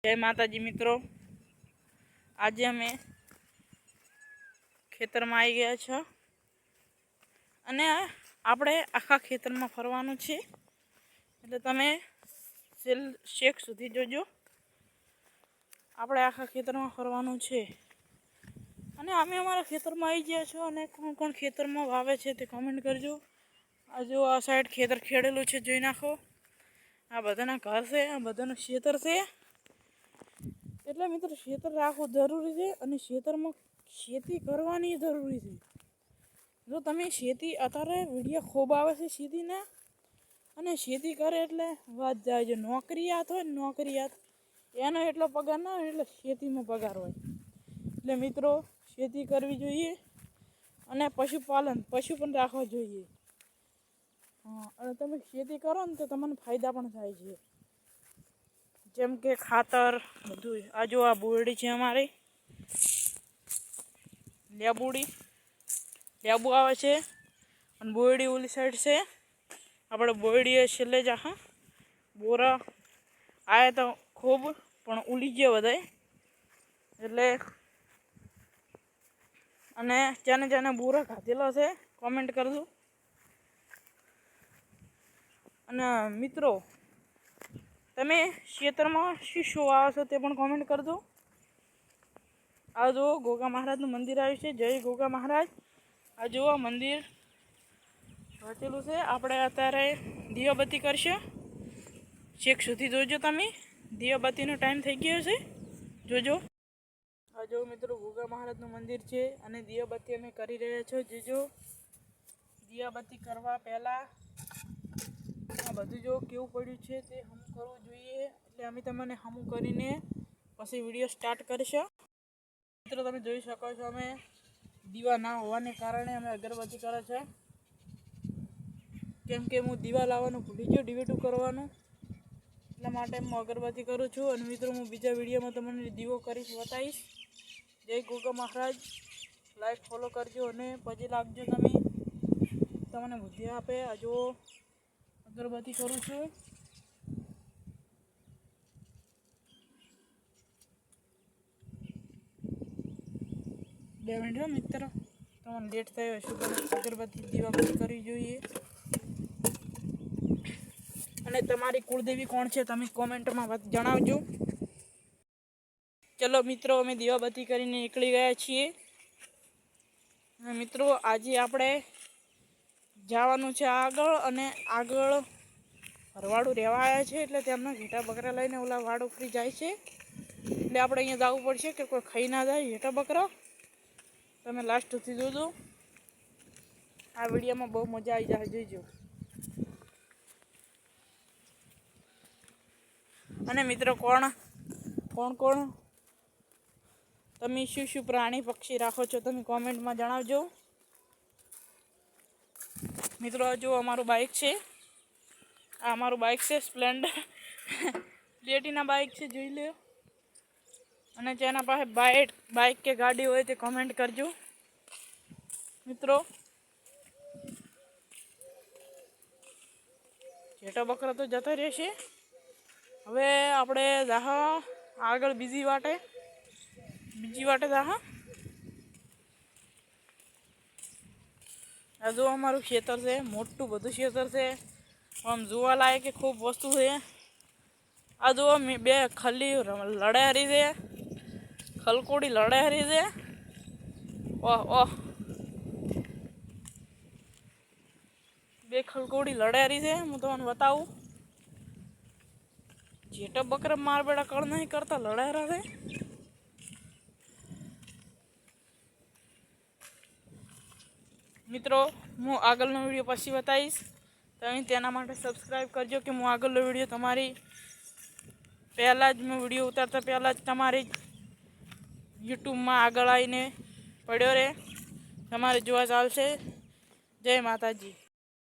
जय माताजी मित्रों, आज अमे खेतर में आई गया छे अने आपणे आखा खेतर में फरवानुं छे एटले तमे शेक सुधी जोजो। आपणे आखा खेतर में फरवानुं छे अने अमे अमारा खेतर में आई गया छो अने कोण कोण खेतर में वावे छे ते कमेंट करजो। आ जो आ साइड खेतर खेडेलुं छे जोई नाखो। आ बधाना घर छे, आ बधानुं खेतर छे। એટલે મિત્રો ખેતર રાખવું જરૂરી છે અને ખેતરમાં ખેતી કરવાની જરૂરી છે। જો તમે ખેતી અત્યારે વિડીયો ખૂબ આવે છે ખેતીના અને ખેતી કરે એટલે વાત જાય છે। નોકરીયાત હોય ને નોકરીયાત એનો એટલો પગાર ના હોય એટલે ખેતીમાં પગાર હોય। એટલે મિત્રો ખેતી કરવી જોઈએ અને પશુપાલન પશુ પણ રાખવા જોઈએ। હા, અને તમે ખેતી કરો ને તો તમને ફાયદા પણ થાય છે, જેમ કે ખાતર બધું। આ જો આ બોરડી છે અમારી લેબુ આવે છે અને બોરડી ઓલી સાઈડ છે। આપણે બોરડી છેલ્લે જ આખા બોરા આયા તો ખૂબ પણ ઉલી ગયા બધાય એટલે અને જેને જેને બોરા ખાધેલા છે કોમેન્ટ કરજો। અને મિત્રો તમે ખેતરમાં શું વાવો છો તે પણ કોમેન્ટ કરજો। આ જો ગોગા મહારાજનું મંદિર આવ્યું છે, જય ગોગા મહારાજ। આ જો મંદિર રચેલું છે। આપણે અત્યારે દીવાબત્તી કરશે, છેક સુધી જોજો। તમે દીવાબત્તીનો ટાઈમ થઈ ગયો છે, જોજો। આ જો મિત્રો ગોગા મહારાજનું મંદિર છે અને દીવાબત્તી અમે કરી રહ્યા છો, જોજો। દીવાબત્તી કરવા પહેલાં આ બધું જો કેવું પડ્યું છે તે હમ કરવું જોઈએ, એટલે અમે તમને હમું કરીને પછી વિડીયો સ્ટાર્ટ કરીશું। મિત્રો તમે જોઈ શકો છો અમે દીવા ના હોવાને કારણે અમે અગરબત્તી કરે છે, કેમ કે હું દીવા લાવવાનું ભૂલી ગયો ડિવેટું કરવાનું, એટલા માટે હું અગરબત્તી કરું છું। અને મિત્રો હું બીજા વિડીયોમાં તમને દીવો કરીશ બતાવીશ। જય ગોગા મહારાજ। લાઈક ફોલો કરજો અને પછી લાગજો તમે, તમને બુદ્ધિ આપે। આ જો અગરબત્તી કરું છું। બે મિનિટ મિત્રો, તમને લેટ થયો હશે પણ અગરબત્તી દીવાબત્તી કરવી જોઈએ। અને તમારી કુળદેવી કોણ છે તમે કોમેન્ટમાં જણાવજો। ચલો મિત્રો, અમે દીવાબત્તી કરીને નીકળી ગયા છીએ। મિત્રો આજે આપણે જવાનું છે આગળ, અને આગળ ભરવાડું રહેવા આવ્યા છે એટલે તેમના ઘેટા બકરા લઈને ઓલા વાડ ઉપરી જાય છે, એટલે આપણે અહીંયા જવું પડશે કે કોઈ ખાઈ ના જાય ઘેટા બકરા। તમે લાસ્ટ સુધી જોજો, આ વિડીયોમાં બહુ મજા આવી જાય, જોઈજો। અને મિત્રો કોણ તમે શું પ્રાણી પક્ષી રાખો છો તમે કોમેન્ટમાં જણાવજો। મિત્રો જો અમારું બાઇક છે, આ અમારું બાઇક છે સ્પ્લેન્ડર પ્લેટિના બાઇક છે, જોઈ લો। અને જેના પાસે બાઇક કે ગાડી હોય તે કોમેન્ટ કરજો। મિત્રો ઘેટા બકરા તો જતા રહેશે, હવે આપણે જાહા આગળ બીજી વાટે જાહા। આ જો અમારું ખેતર છે, મોટું બધું ખેતર છે, આમ જોવા લાયક ખૂબ વસ્તુ છે। આ જો બે ખલી લડારી છે, ખલકોડી લડારી છે। ઓહ ઓહ, બે ખલકોડી લડારી છે, હું તમને બતાવું। જેટા બકરા માર બેડા કળ નહીં કરતા, લડાયરા છે। મિત્રો હું આગળનો વિડીયો પછી બતાવીશ, તમે તેના માટે સબસ્ક્રાઈબ કરજો કે હું આગળનો વિડીયો તમારી પહેલાં જ મેં વિડીયો ઉતારતા પહેલાં જ તમારી યુટ્યુબમાં આગળ આવીને પડ્યો રહે, તમારે જોવા ચાલશે। જય માતાજી।